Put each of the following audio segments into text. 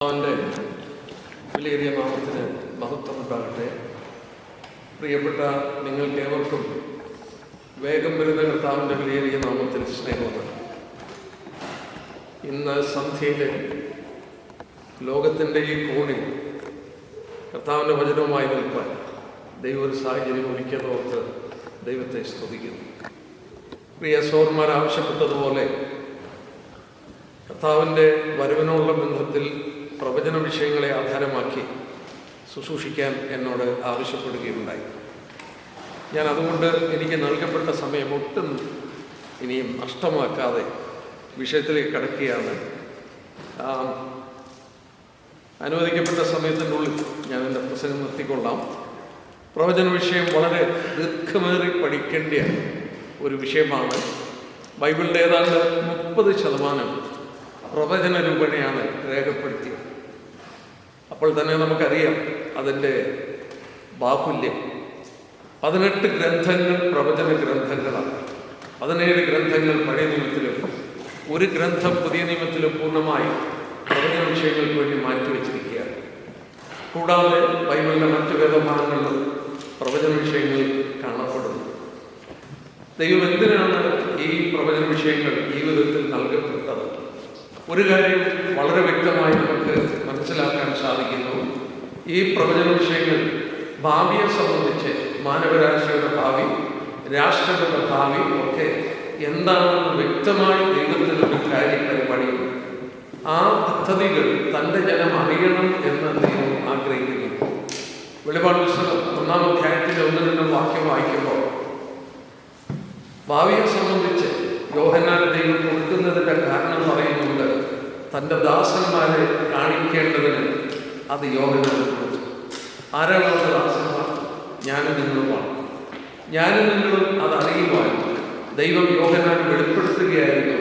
അവൻ്റെ വിലയേറിയ നാമത്തിന് മഹത്വം ഉണ്ടാകട്ടെ. പ്രിയപ്പെട്ട നിങ്ങൾക്കേവർക്കും വേഗം വരുന്ന കർത്താവിൻ്റെ വിലയേറിയ നാമത്തിൽ സ്നേഹമുണ്ട്. ഇന്ന് സന്ധ്യയിൽ ലോകത്തിൻ്റെ ഈ കോണിൽ കർത്താവിൻ്റെ വചനവുമായി നിൽപ്പാൻ ദൈവം ഒരു സാഹചര്യം ഒരുക്കിയതോർത്ത് ദൈവത്തെ സ്തുതിക്കുന്നു. പ്രിയ സഹോദരന്മാർ ആവശ്യപ്പെട്ടതുപോലെ കർത്താവിൻ്റെ വരവിനോടുള്ള ബന്ധത്തിൽ പ്രവചന വിഷയങ്ങളെ ആധാരമാക്കി ശുശ്രൂഷിക്കാൻ എന്നോട് ആവശ്യപ്പെടുകയുണ്ടായി. ഞാൻ അതുകൊണ്ട് എനിക്ക് നൽകപ്പെട്ട സമയം ഒട്ടും ഇനിയും നഷ്ടമാക്കാതെ വിഷയത്തിലേക്ക് കടക്കുകയാണ്. അനുവദിക്കപ്പെട്ട സമയത്തിനുള്ളിൽ ഞാൻ എൻ്റെ പ്രസംഗം നിർത്തിക്കൊള്ളാം. പ്രവചന വിഷയം വളരെ ദീർഘമേറി പഠിക്കേണ്ട ഒരു വിഷയമാണ്. ബൈബിളിൻ്റെ ഏതാണ്ട് 30% പ്രവചന രൂപേണയാണ് രേഖപ്പെടുത്തിയത്. അപ്പോൾ തന്നെ നമുക്കറിയാം അതിൻ്റെ ബാഹുല്യം. 18 ഗ്രന്ഥങ്ങൾ പ്രവചന ഗ്രന്ഥങ്ങളാണ്. 17 ഗ്രന്ഥങ്ങൾ പഴയ നിയമത്തിലും ഒരു ഗ്രന്ഥം പുതിയ നിയമത്തിലും പൂർണ്ണമായി പ്രവചന വിഷയങ്ങൾക്ക് വേണ്ടി മാറ്റിവെച്ചിരിക്കുകയാണ്. കൂടാതെ ബൈബിളിലെ മറ്റു വേദഭാഗങ്ങളിലും പ്രവചന വിഷയങ്ങൾ കാണപ്പെടുന്നു. ദൈവം എന്തിനാണ് ഈ പ്രവചന വിഷയങ്ങൾ ഈ വിധത്തിൽ നൽകപ്പെട്ടത്? ഒരു കാര്യം വളരെ വ്യക്തമായി നമുക്ക് മനസ്സിലാക്കാൻ സാധിക്കുന്നു. ഈ പ്രവചന വിഷയങ്ങൾ ഭാവിയെ സംബന്ധിച്ച് മാനവരാശിയുടെ ഭാവി, രാഷ്ട്രങ്ങളുടെ ഭാവി ഒക്കെ എന്താണെന്ന് വ്യക്തമായി ദൈവത്തിനൊരു കാര്യം പരിപാടിയുണ്ട്. ആ പദ്ധതികൾ തൻ്റെ ജനം അറിയണം എന്ന് ദൈവം ആഗ്രഹിക്കുന്നു. വെളിപാട് പുസ്തകം 1-ാം അധ്യായത്തിലെ 1-2 വാക്യം വായിക്കുമ്പോൾ ഭാവിയെ സംബന്ധിച്ച് യോഹന്നാൻ ദൈവം കൊടുക്കുന്നതിൻ്റെ കാരണം പറയുന്നുണ്ട്. തൻ്റെ ദാസന്മാരെ കാണിക്കേണ്ടതിന് അത് യോഹന്നാൻ കൊടുത്തു. ആരാണ് ദാസന്മാർ? ഞാനും നിങ്ങളുമാണ്. ഞാനും നിങ്ങളും അതറിയുവാൻ ദൈവം യോഹന്നാൻ വെളിപ്പെടുത്തുകയായിരുന്നു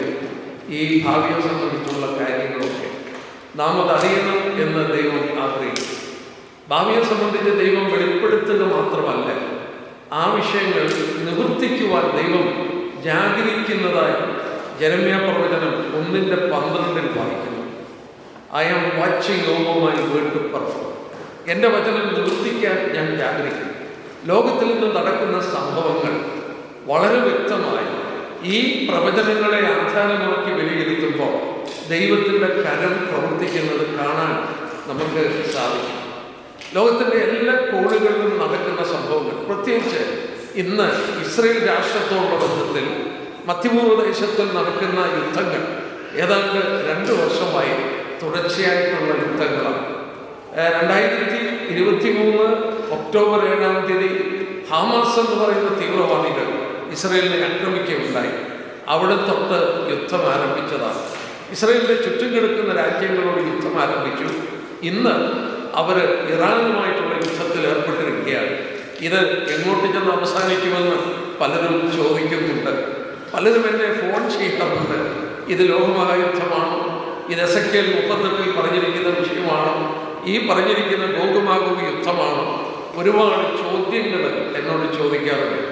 ഈ ഭാവിയെ സംബന്ധിച്ചുള്ള കാര്യങ്ങളൊക്കെ. നാം അതറിയണം എന്ന് ദൈവം ആഗ്രഹിച്ചു. ഭാവിയെ സംബന്ധിച്ച് ദൈവം വെളിപ്പെടുത്തുക മാത്രമല്ല, ആ വിഷയങ്ങൾ നിവർത്തിക്കുവാൻ ദൈവം ജാഗരിക്കുന്നതായി ജെരമ്യാ പ്രവചനം 1:12 വായിക്കുന്നു. I am watching over my word to perform. എൻ്റെ വചനം നിവർത്തിക്കാൻ ഞാൻ ജാഗരിക്കുന്നു. ലോകത്തിൽ നിന്ന് നടക്കുന്ന സംഭവങ്ങൾ വളരെ വ്യക്തമായി ഈ പ്രവചനങ്ങളെ ആധാരമാക്കി വിലയിരുത്തുമ്പോൾ ദൈവത്തിൻ്റെ കരം പ്രവർത്തിക്കുന്നത് കാണാൻ നമുക്ക് സാധിക്കും. ലോകത്തിൻ്റെ എല്ലാ കോണുകളിലും നടക്കുന്ന സംഭവങ്ങൾ, പ്രത്യേകിച്ച് ഇന്ന് ഇസ്രയേൽ രാഷ്ട്രത്തോടുള്ള ബന്ധത്തിൽ മധ്യപൂർവ്വ ദേശത്തിൽ നടക്കുന്ന യുദ്ധങ്ങൾ ഏതാണ്ട് 2 വർഷമായി തുടർച്ചയായിട്ടുള്ള യുദ്ധങ്ങളാണ്. 2023 ഒക്ടോബർ 7-ാം തീയതി ഹമാസ് എന്ന് പറയുന്ന തീവ്രവാദികൾ ഇസ്രയേലിനെ ആക്രമിക്കുകയുണ്ടായി. അവിടെ തൊട്ട് യുദ്ധം ആരംഭിച്ചതാണ്. ഇസ്രയേലിൻ്റെ ചുറ്റും കിടക്കുന്ന രാജ്യങ്ങളോട് യുദ്ധം ആരംഭിച്ചു. ഇന്ന് അവർ ഇറാനുമായിട്ടുള്ള യുദ്ധത്തിൽ ഏർപ്പെട്ടിരിക്കുകയാണ്. ഇത് എങ്ങോട്ട് ചെന്ന് അവസാനിക്കുമെന്ന് പലരും ചോദിക്കുന്നുണ്ട്. പലരും എന്നെ ഫോൺ ചെയ്യാറുണ്ട്. ഇത് ലോകമഹായുദ്ധമാണോ? ഇത് എസെക്കിയേൽ 38 പറഞ്ഞിരിക്കുന്ന വിഷയമാണോ? ഈ പറഞ്ഞിരിക്കുന്ന ഗോഗുമാഗോഗ് യുദ്ധമാണോ? ഒരുപാട് ചോദ്യങ്ങൾ എന്നോട് ചോദിക്കാറുണ്ട്.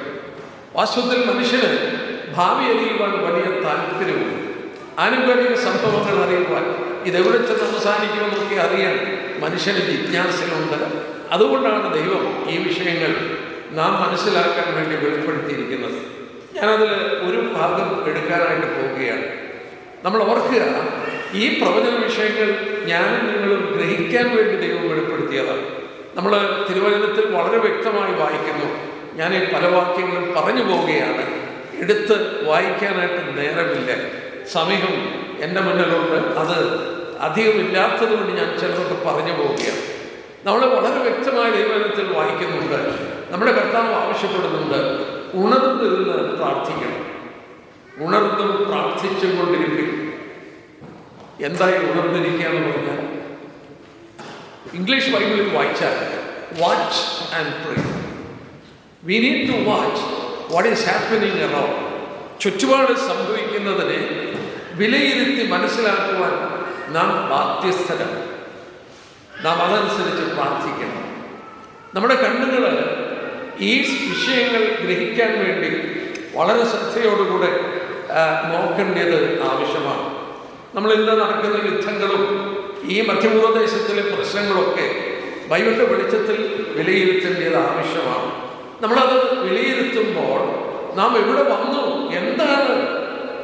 വാസ്തവത്തിൽ മനുഷ്യന് ഭാവി അറിയുവാൻ വലിയ താല്പര്യമുണ്ട്. ആനുകാലിക സംഭവങ്ങൾ അറിയുവാൻ, ഇതെവിടെ ചെന്ന് അവസാനിക്കുമെന്നൊക്കെ അറിയാൻ മനുഷ്യന് ജിജ്ഞാസയുണ്ട്. അതുകൊണ്ടാണ് ദൈവം ഈ വിഷയങ്ങൾ നാം മനസ്സിലാക്കാൻ വേണ്ടി വെളിപ്പെടുത്തിയിരിക്കുന്നത്. ഞാനതിൽ ഒരു ഭാഗം എടുക്കാനായിട്ട് പോവുകയാണ്. നമ്മൾ ഓർക്കുക, ഈ പ്രവചന വിഷയങ്ങൾ ഞാനും നിങ്ങളും ഗ്രഹിക്കാൻ വേണ്ടി ദൈവം വെളിപ്പെടുത്തിയതാണ്. നമ്മൾ തിരുവചനത്തിൽ വളരെ വ്യക്തമായി വായിക്കുന്നു. ഞാൻ ഈ പല വാക്യങ്ങളും പറഞ്ഞു പോവുകയാണ്. എടുത്ത് വായിക്കാനായിട്ട് നേരമില്ല, സമയം എൻ്റെ മുന്നിലുണ്ട്. അത് അധികമില്ലാത്തത് കൊണ്ട് ഞാൻ ചിലതൊക്കെ പറഞ്ഞു പോവുകയാണ്. നമ്മൾ വളരെ വ്യക്തമായ ദൈവത്തിൽ വായിക്കുന്നുണ്ട്. നമ്മുടെ കർത്താവ് ആവശ്യപ്പെടുന്നുണ്ട്, ഉണർന്നിരുന്ന് പ്രാർത്ഥിക്കണം. ഉണർന്നും പ്രാർത്ഥിച്ചും കൊണ്ടിരിക്കും. എന്തായി ഉണർന്നിരിക്കുക എന്ന് പറഞ്ഞാൽ, ഇംഗ്ലീഷ് ബൈബിളിൽ വായിച്ചാൽ watch and pray. We need to watch what is happening around. ചുറ്റുപാട് സംഭവിക്കുന്നതിനെ വിലയിരുത്തി മനസ്സിലാക്കുവാൻ നാം ബാധ്യസ്ഥരാണ്. നാം അതനുസരിച്ച് പ്രാർത്ഥിക്കണം. നമ്മുടെ കണ്ണുകൾ ഈ വിഷയങ്ങൾ ഗ്രഹിക്കാൻ വേണ്ടി വളരെ ശ്രദ്ധയോടുകൂടെ നോക്കേണ്ടത് ആവശ്യമാണ്. നമ്മളിന്ന് നടക്കുന്ന യുദ്ധങ്ങളും ഈ മധ്യപൂർവദേശത്തിലെ പ്രശ്നങ്ങളൊക്കെ ബൈബിളിൻ്റെ വെളിച്ചത്തിൽ വിലയിരുത്തേണ്ടത് ആവശ്യമാണ്. നമ്മളത് വിലയിരുത്തുമ്പോൾ നാം എവിടെ വന്നു, എന്താണ്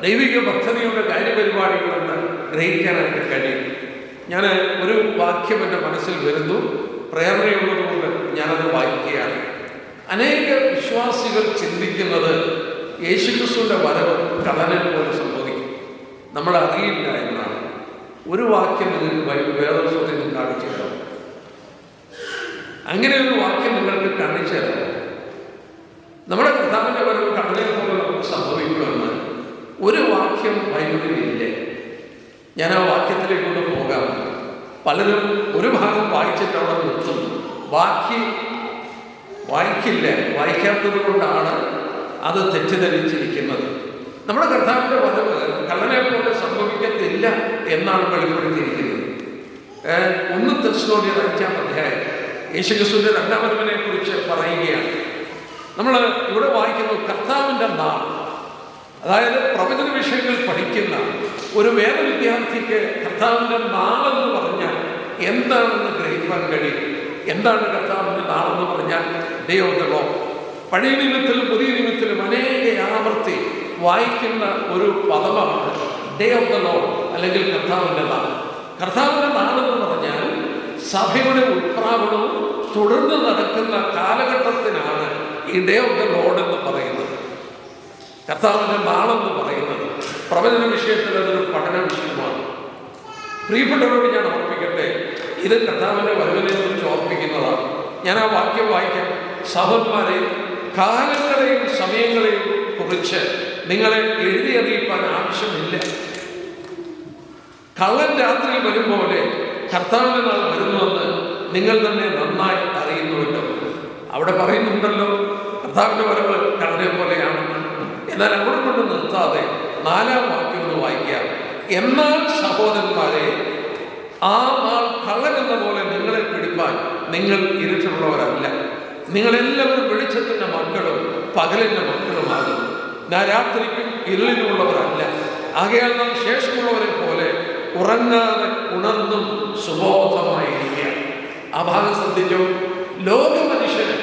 ദൈവിക പദ്ധതിയുടെ കാര്യപരിപാടികളെന്ന് ഗ്രഹിക്കാനായിട്ട് കഴിയും. ഞാൻ ഒരു വാക്യം എൻ്റെ മനസ്സിൽ വരുന്നു, പ്രേരണയുള്ളതുകൊണ്ട് ഞാനത് വായിക്കുകയാണ്. അനേക വിശ്വാസികൾ ചിന്തിക്കുന്നത് യേശുക്രിസ്തുവിൻ്റെ വരവ് കള്ളനെ പോലെ സംഭവിക്കും, നമ്മൾ അറിയില്ല എന്നാണ്. ഒരു വാക്യം നിങ്ങൾക്ക് വേദപുസ്തകത്തിൽ നിന്ന് കാണിച്ചു തരാം. അങ്ങനെ ഒരു വാക്യം നിങ്ങൾക്ക് കാണിച്ചു തരാം. നമ്മുടെ കർത്താവിൻ്റെ വരവ് കള്ളനെ പോലെ നമുക്ക് സംഭവിക്കുമെന്ന് ഒരു വാക്യം ബൈബിളിലില്ല. ഞാൻ ആ വാക്യത്തിലേക്കൊന്ന് പോകാം. പലരും ഒരു ഭാഗം വായിച്ചിട്ട് അവിടെ നിർത്തും, ബാക്കി വായിക്കില്ല. വായിക്കാത്തത് കൊണ്ടാണ് അത് തെറ്റിദ്ധരിച്ചിരിക്കുന്നത്. നമ്മുടെ കർത്താവിൻ്റെ വരവ് കള്ളനെ പോലെ സംഭവിക്കത്തില്ല എന്നാണ് വെളിപ്പെടുത്തിയിരിക്കുന്നത്. 1 തെസ്സലോനിയർ 5-ാം അധ്യായം യേശുക്രിസ്തുവിൻ്റെ രണ്ടാം വരവിനെ കുറിച്ച് പറയുകയാണ്. നമ്മൾ ഇവിടെ വായിക്കുന്നു കർത്താവിൻ്റെ നാൾ. അതായത് പ്രവചന വിഷയങ്ങൾ പഠിക്കുന്ന ഒരു വേദവിദ്യാർത്ഥിക്ക് കർത്താവിൻ്റെ നാളെന്ന് പറഞ്ഞാൽ എന്താണെന്ന് ഗ്രഹിക്കാൻ കഴിയും. എന്താണ് കർത്താവിൻ്റെ നാളെന്ന് പറഞ്ഞാൽ? Day of the Lord. പഴയ നിയമത്തിലും പുതിയ നിയമത്തിലും അനേക ആവർത്തി വായിക്കുന്ന ഒരു പദമാണ് ഡേ ഓഫ് ദ ലോർഡ്, അല്ലെങ്കിൽ കർത്താവിൻ്റെ നാൾ. കർത്താവിൻ്റെ നാളെന്ന് പറഞ്ഞാൽ സഭയുടെ ഉത്പ്രാവണവും തുടർന്ന് നടക്കുന്ന കാലഘട്ടത്തിനാണ് ഈ ഡേ ഓഫ് ദ ലോർഡ് എന്ന് പറയുന്നത്. കർത്താവിൻ്റെ നാളെന്ന് പറയുന്നത് പ്രവചന വിഷയത്തിൽ അതൊരു പഠന വിഷയമാണ്. പ്രിയപ്പെട്ടവരോട് ഞാൻ ഓർപ്പിക്കട്ടെ, ഇത് കർത്താവിൻ്റെ വരവിനെ കുറിച്ച് ഓർപ്പിക്കുന്നതാണ്. ഞാൻ ആ വാക്യം വായിക്കാം. സഹോദരന്മാരെ, കാലങ്ങളെയും സമയങ്ങളെയും കുറിച്ച് നിങ്ങളെ എഴുതി അറിയിക്കാൻ ആവശ്യമില്ല. കള്ളൻ രാത്രി വരും പോലെ കർത്താവിൻ്റെ നാൾ വരുന്നുവെന്ന് നിങ്ങൾ തന്നെ നന്നായി അറിയുന്നുവല്ലോ. അവിടെ പറയുന്നുണ്ടല്ലോ കർത്താവിൻ്റെ വരവ് കള്ളനെ പോലെയാണെന്ന്. എന്നാൽ അവിടെ കൊണ്ട് നിർത്താതെ 4-ാം വാക്യം ഒന്ന് വായിക്കാം. എന്നാൽ സഹോദരന്മാരെ, ആ നാൾ കള്ളൻ എന്ന പോലെ നിങ്ങളെ പിടിപ്പാൻ നിങ്ങൾ ഇരുട്ടുള്ളവരല്ല. നിങ്ങളെല്ലാവരും വെളിച്ചത്തിൻ്റെ മക്കളും പകലിൻ്റെ മക്കളുമാകുന്നു. ഞാൻ രാത്രിക്കും ഇരുളിനുമുള്ളവരല്ല. ആകയാൽ നാം ശേഷമുള്ളവരെ പോലെ ഉറങ്ങാതെ ഉണർന്നും സുബോധമായിരിക്കുക. ആ ഭാഗം ശ്രദ്ധിച്ചു. ലോക മനുഷ്യന്,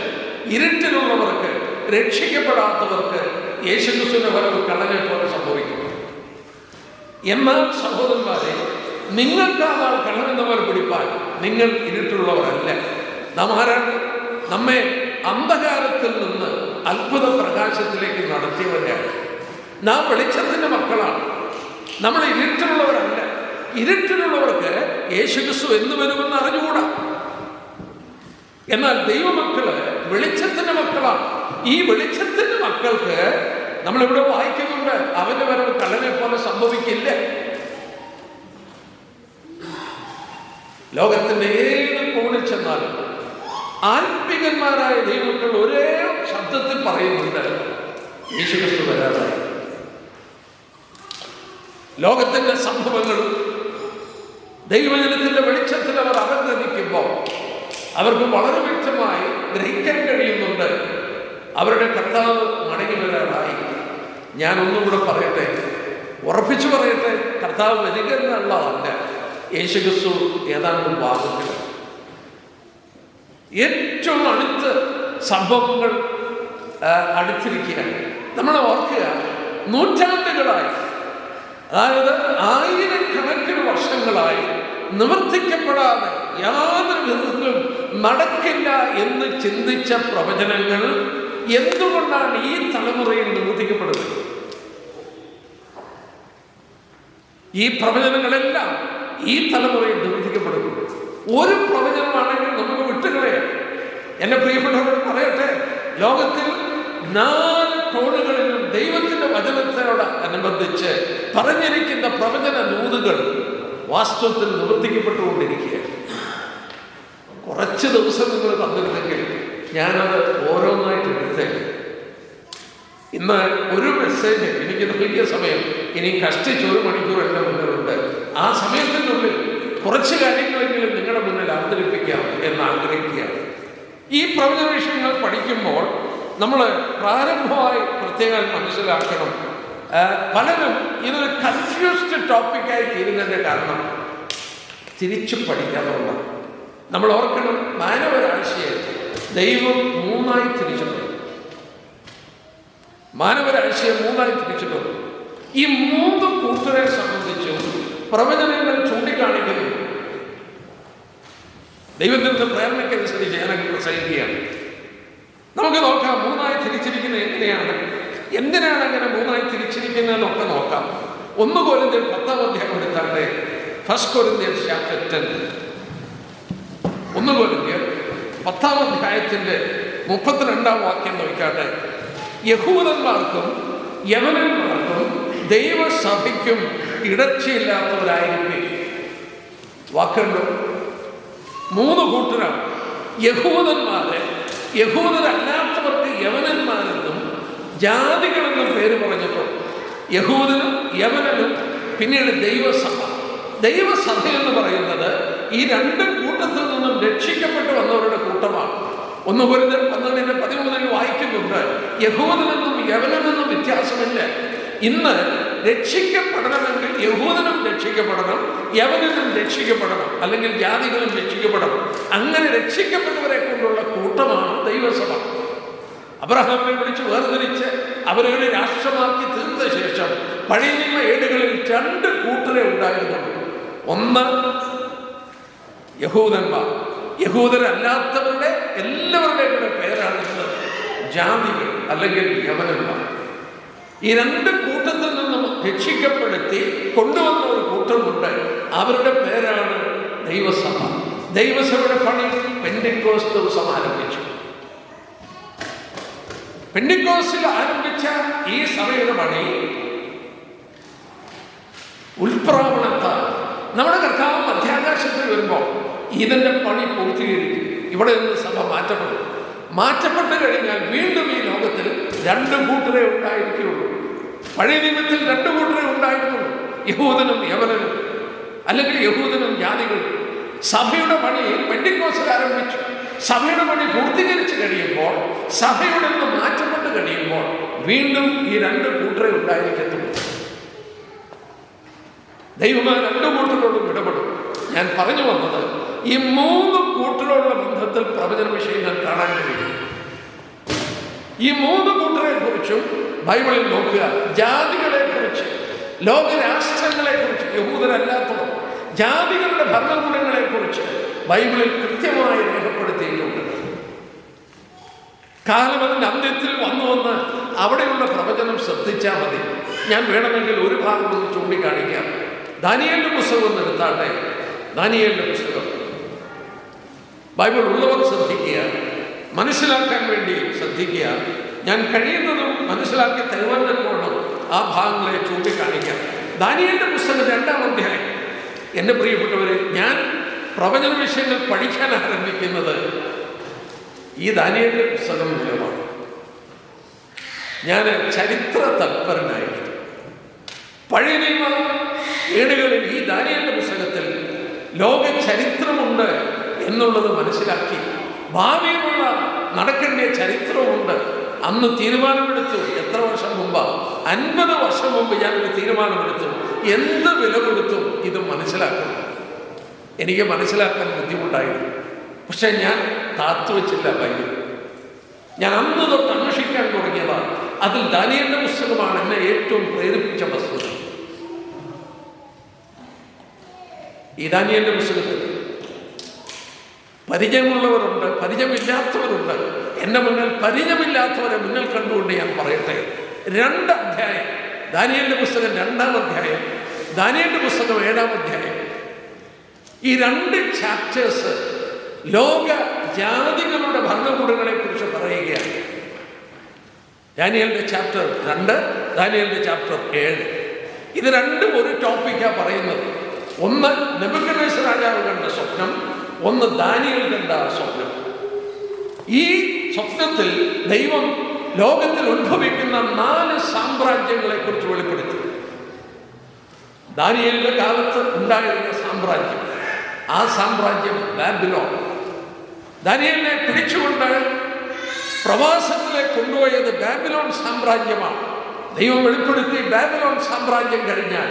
ഇരുട്ടിലുള്ളവർക്ക്, രക്ഷിക്കപ്പെടാത്തവർക്ക് യേശുക്രിസ്തുവിന്റെ വരവ് കള്ളനെ പോലെ സംഭവിക്കും. എന്നാൽ സഹോദരന്മാരെ, നിങ്ങൾക്ക് ആ നാൾ കള്ളനെന്ന പോലെ പിടിപ്പാൻ നിങ്ങൾ ഇരുട്ടുള്ളവരല്ല. നാം ആരാണ്? നമ്മെ അന്ധകാരത്തിൽ നിന്ന് അത്ഭുത പ്രകാശത്തിലേക്ക് നടത്തിയവരാണ്. നാം വെളിച്ചത്തിൻ്റെ മക്കളാണ്. നമ്മൾ ഇരുട്ടിലുള്ളവരല്ല. ഇരുട്ടിലുള്ളവർക്ക് യേശുക്രിസ്തു എന്ന് വരുമെന്ന് അറിഞ്ഞുകൂടാ. എന്നാൽ ദൈവമക്കള് വെളിച്ചത്തിൻ്റെ മക്കളാണ്. ഈ വെളിച്ചത്തിൻ്റെ മക്കൾക്ക് നമ്മളിവിടെ വായിക്കുന്നുണ്ട്, അവന്റെ വരവ് കള്ളനെ പോലെ സംഭവിക്കില്ല. ലോകത്തിന്റെ ഏത് കോണിൽ ചെന്നാലും ആത്മികന്മാരായ ദൈവമക്കൾ ഒരേ ശബ്ദത്തിൽ പറയുന്നുണ്ട്, യേശുക്രിസ്തു വരാറായി. ലോകത്തിന്റെ സംഭവങ്ങളും ദൈവജനത്തിന്റെ വെളിച്ചത്തിൽ അവർ അവതരിക്കുമ്പോൾ അവർക്ക് വളരെ വ്യക്തമായി ഗ്രഹിക്കാൻ കഴിയുന്നുണ്ട്, അവരുടെ കർത്താവ് മടങ്ങി വരാറായി. ഞാൻ ഒന്നും കൂടെ പറയട്ടെ, ഉറപ്പിച്ചു പറയട്ടെ, കർത്താവ് വരിക എന്നുള്ളതല്ല, യേശുക്രിസ്തു ഏതാണ്ട് ഭാഗത്തിൽ ഏറ്റവും അടുത്ത് സംഭവങ്ങൾ അടുത്തിരിക്കുകയാണ്. നമ്മൾ ഓർക്കുക, നൂറ്റാണ്ടുകളായി, അതായത് ആയിരക്കണക്കിന് വർഷങ്ങളായി നിവർത്തിക്കപ്പെടാതെ യാതൊരു വിധത്തിലും നടക്കില്ല എന്ന് ചിന്തിച്ച പ്രവചനങ്ങൾ എന്തുകൊണ്ടാണ് ഈ തലമുറയിൽ നിവർത്തിക്കപ്പെടുന്നത്? ഈ പ്രവചനങ്ങളെല്ലാം ഈ തലമുറയിൽ നിവർത്തിക്കപ്പെടുന്നു. ഒരു പ്രവചനമാണെങ്കിൽ നമുക്ക് വിട്ടുകളയാം. എന്നെ പ്രിയപ്പെട്ടവരോട് പറയട്ടെ, ലോകത്തിൽ 4 കോണുകളിലും ദൈവത്തിന്റെ വചനത്തോട് അനുബന്ധിച്ച് പറഞ്ഞിരിക്കുന്ന പ്രവചന നൂതുകൾ വാസ്തവത്തിൽ നിവർത്തിക്കപ്പെട്ടുകൊണ്ടിരിക്കുകയാണ്. കുറച്ച് ദിവസം നിങ്ങൾ തന്നിരുന്നെങ്കിൽ ഞാനത് ഓരോന്നായിട്ട് എടുത്തേക്കും. ഇന്ന് ഒരു മെസ്സേജ് എനിക്ക് നൽകിയ സമയം ഇനി കഷ്ടിച്ച് 1 മണിക്കൂർ എൻ്റെ മുന്നിലുണ്ട്. ആ സമയത്തിനുള്ളിൽ കുറച്ച് കാര്യങ്ങളെങ്കിലും നിങ്ങളുടെ മുന്നിൽ അവതരിപ്പിക്കാം എന്ന് ആഗ്രഹിക്കുകയാണ്. ഈ പ്രവചന വിഷയങ്ങൾ പഠിക്കുമ്പോൾ നമ്മൾ പ്രാരംഭമായി പ്രത്യേകം മനസ്സിലാക്കണം, പലരും ഇതൊരു കൺഫ്യൂസ്ഡ് ടോപ്പിക്കായി തീരുന്നതിൻ്റെ കാരണം തിരിച്ചു പഠിക്കാറുള്ളത്. നമ്മൾ ഓർക്കണം, മാനവരാശിയെ ദൈവം മൂന്നായി തിരിച്ചിട്ടുണ്ട്. മാനവരാശിയെ മൂന്നായി തിരിച്ചിട്ടുണ്ട്. ഈ മൂന്ന് കൂട്ടരെ സംബന്ധിച്ചും പ്രവചനങ്ങൾ ചൂണ്ടിക്കാണിക്കുന്നു. ദൈവത്തിന്റെ പ്രേരണയ്ക്കനുസരിച്ച് ഞാനൊക്കെ പ്രസംഗിക്കുകയാണ്. നമുക്ക് നോക്കാം മൂന്നായി തിരിച്ചിരിക്കുന്നത് എങ്ങനെയാണ്, എന്തിനാണ് അങ്ങനെ മൂന്നായി തിരിച്ചിരിക്കുന്നതെന്നൊക്കെ നോക്കാം. 1 കൊരിന്ത്യർ 10-ാം അധ്യായം എടുത്താട്ടെ. 1 Corinthians chapter 10. 1 കൊരിന്ത്യർ 10-ാം അധ്യായത്തിന്റെ 32-ാം വാക്യം നോക്കാട്ടെ. യഹൂദന്മാർക്കും യവനന്മാർക്കും ദൈവസഭയ്ക്കും ഇടർച്ചയില്ലാത്തവരായിരിക്കും. വാക്കുണ്ടോ? 3 കൂട്ടരാണ്. യഹൂദരല്ലാത്തവർക്ക് യവനന്മാരെന്നും ജാതികളെന്നും പേര് പറഞ്ഞപ്പോൾ യഹൂദനും യവനനും പിന്നീട് ദൈവസഭ എന്ന് പറയുന്നത് ഈ 2 കൂട്ടത്തിൽ നിന്നും രക്ഷിക്കപ്പെട്ടു വന്നവരുടെ കൂട്ടമാണ്. 1 കൊരിന്ത്യർ 12:13 വായിക്കുന്നുണ്ട്, യഹൂദനെന്നും യവനനെന്നും വ്യത്യാസമില്ല. ഇന്ന് രക്ഷിക്കപ്പെടണമെങ്കിൽ യഹൂദനും രക്ഷിക്കപ്പെടണം, യവനനും രക്ഷിക്കപ്പെടണം, അല്ലെങ്കിൽ ജാതികളും രക്ഷിക്കപ്പെടണം. അങ്ങനെ രക്ഷിക്കപ്പെട്ടവരെ കൊണ്ടുള്ള കൂട്ടമാണ് ദൈവസഭ. അബ്രഹാമിനെ വിളിച്ച് വേർതിരിച്ച് അവരെ ഒരു രാഷ്ട്രമാക്കി തീർത്ത ശേഷം പഴയ നിയമ ഏടുകളിൽ 2 കൂട്ടരെ ഉണ്ടായിരുന്നുള്ളൂ. ഒന്ന് യഹൂദന്മാർ, യഹൂദരല്ലാത്തവരുടെ എല്ലാവരുടെയും കൂടെ പേരാണിത് ജാതികൾ അല്ലെങ്കിൽ യവനന്മാർ. ഈ 2 കൂട്ടത്തിൽ നിന്നും രക്ഷിക്കപ്പെടുത്തി കൊണ്ടുവന്ന ഒരു കൂട്ടമുണ്ട്, അവരുടെ പേരാണ് ദൈവസഭ. ദൈവസഭയുടെ പണി പെന്തിക്കോസ്ത് ദിവസം ആരംഭിച്ചു. പെന്തിക്കോസ്തിൽ ആരംഭിച്ച ഈ സഭയുടെ പണി ഉൽപ്രാവണത്താൽ നമ്മുടെ കർത്താവ് മധ്യാകാശത്തിൽ വരുമ്പോൾ ഇതിന്റെ പണി പൂർത്തീകരിക്കും. ഇവിടെ നിന്ന് സഭ മാറ്റപ്പെട്ടു കഴിഞ്ഞാൽ വീണ്ടും ഈ ലോകത്തിൽ 2 കൂട്ടരെ ഉണ്ടായിരിക്കുള്ളൂ. പഴയ നിയമത്തിൽ 2 കൂട്ടരെ ഉണ്ടായിരുന്നുള്ളൂ, യഹൂദനും യവനനും, അല്ലെങ്കിൽ യഹൂദനും ജാതികളും. സഭയുടെ പണി പെന്തിക്കോസ്തിൽ ആരംഭിച്ചു. സഭയുടെ പണി പൂർത്തീകരിച്ചു കഴിയുമ്പോൾ, സഭയുടെ നിന്ന് മാറ്റപ്പെട്ട് കഴിയുമ്പോൾ വീണ്ടും ഈ 2 കൂട്ടരെ ഉണ്ടായിരിക്കത്തുള്ളൂ. ദൈവമായ 2 കൂട്ടരോടും ഇടപെടും. ഞാൻ പറഞ്ഞു വന്നത്, ഈ 3 കൂട്ടരോടുള്ള ബന്ധത്തിൽ പ്രവചന വിഷയങ്ങൾ കാണാൻ കഴിയും. ഈ 3 കൂട്ടരെ കുറിച്ചും ബൈബിളിൽ നോക്കുക. ജാതികളെ കുറിച്ച്, ലോകരാഷ്ട്രങ്ങളെ കുറിച്ച്, യഹൂദരല്ലാത്തവർ, ജാതികളുടെ ഭരണകൂടങ്ങളെ കുറിച്ച് ബൈബിളിൽ കൃത്യമായി രേഖപ്പെടുത്തിയിട്ടുണ്ട്. കാലം അതിൻ്റെ അന്ത്യത്തിൽ വന്നുവെന്ന് അവിടെയുള്ള പ്രവചനം ശ്രദ്ധിച്ചാൽ മതി. ഞാൻ വേണമെങ്കിൽ ഒരു ഭാഗം ഒന്ന് ചൂണ്ടിക്കാണിക്കാം. ദാനിയേലിന്റെ പുസ്തകം എടുത്താട്ടെ. ദാനിയേലിന്റെ പുസ്തകം ബൈബിൾ ഉള്ളവർ ശ്രദ്ധിക്കുക, മനസ്സിലാക്കാൻ വേണ്ടി ശ്രദ്ധിക്കുക. ഞാൻ കഴിയുന്നതും മനസ്സിലാക്കി തരുവാൻ തന്നോണം ആ ഭാഗങ്ങളെ ചൂണ്ടിക്കാണിക്കാം. ദാനിയേലിന്റെ പുസ്തകം 2-ാം അധ്യായം. എൻ്റെ പ്രിയപ്പെട്ടവരെ, ഞാൻ പ്രവചന വിഷയങ്ങൾ പഠിക്കാൻ ആരംഭിക്കുന്നത് ഈ ദാനിയേലിന്റെ പുസ്തകം മൂലമാണ്. ഞാൻ ചരിത്ര തൽപരനായിരുന്നു. പഴയ നിയമ ഏടുകളിൽ ഈ ദാനിയേലിന്റെ പുസ്തകത്തിൽ ലോക ചരിത്രമുണ്ട് എന്നുള്ളത് മനസ്സിലാക്കി. ഭാവിയിലുള്ള നടക്കേണ്ട ചരിത്രമുണ്ട്. അന്ന് തീരുമാനമെടുത്തു. എത്ര വർഷം മുമ്പ്? 50 വർഷം മുമ്പ് ഞാനൊരു തീരുമാനമെടുത്തു. എന്ത് വില കൊടുത്തും ഇത് മനസ്സിലാക്കണം. എനിക്ക് മനസ്സിലാക്കാൻ ബുദ്ധിമുട്ടായിരുന്നു. പക്ഷെ ഞാൻ താത്തുവെച്ചില്ല ബൈബിൾ. ഞാൻ അന്ന് തൊട്ട് അന്വേഷിക്കാൻ തുടങ്ങിയതാണ്. അതിൽ ദാനിയേലിന്റെ പുസ്തകമാണ് എന്നെ ഏറ്റവും പ്രേരിപ്പിച്ച വസ്തുത. ഈ ദാനിയേലിന്റെ പുസ്തകത്തിൽ പരിചയമുള്ളവരുണ്ട്, പരിചയമില്ലാത്തവരുണ്ട്. എൻ്റെ മുന്നിൽ പരിചയമില്ലാത്തവരെ മുന്നിൽ കണ്ടുകൊണ്ട് ഞാൻ പറയട്ടെ. 2 അധ്യായം ദാനിയേലിന്റെ പുസ്തകം, 2-ാം അധ്യായം, ദാനിയേലിന്റെ പുസ്തകം 7-ാം അധ്യായം. ഈ 2 ചാപ്റ്റേഴ്സ് ലോക ജാതികളുടെ ഭരണകൂടങ്ങളെ കുറിച്ച് പറയുകയാണ്. ദാനിയേലിന്റെ ചാപ്റ്റർ 2, ദാനിയേലിന്റെ ചാപ്റ്റർ 7. ഇത് രണ്ടും ഒരു ടോപ്പിക്കാണ് പറയുന്നത്. ഒന്ന് നെബൂഖദ്നേസർ രാജാവ് കണ്ട സ്വപ്നം, ഒന്ന് ദാനിയേൽ കണ്ട സ്വപ്നം. ഈ സ്വപ്നത്തിൽ ദൈവം ലോകത്തിൽ ഉത്ഭവിക്കുന്ന 4 സാമ്രാജ്യങ്ങളെ കുറിച്ച് വെളിപ്പെടുത്തി. ദാനിയേലിന്റെ കാലത്ത് ഉണ്ടായിരുന്ന സാമ്രാജ്യം, ആ സാമ്രാജ്യം ബാബിലോൺ. ദാനിയേലിനെ പിടിച്ചുകൊണ്ട് പ്രവാസത്തിലേക്ക് കൊണ്ടുപോയത് ബാബിലോൺ സാമ്രാജ്യമാണ്. ദൈവം വെളിപ്പെടുത്തി, ബാബിലോൺ സാമ്രാജ്യം കഴിഞ്ഞാൽ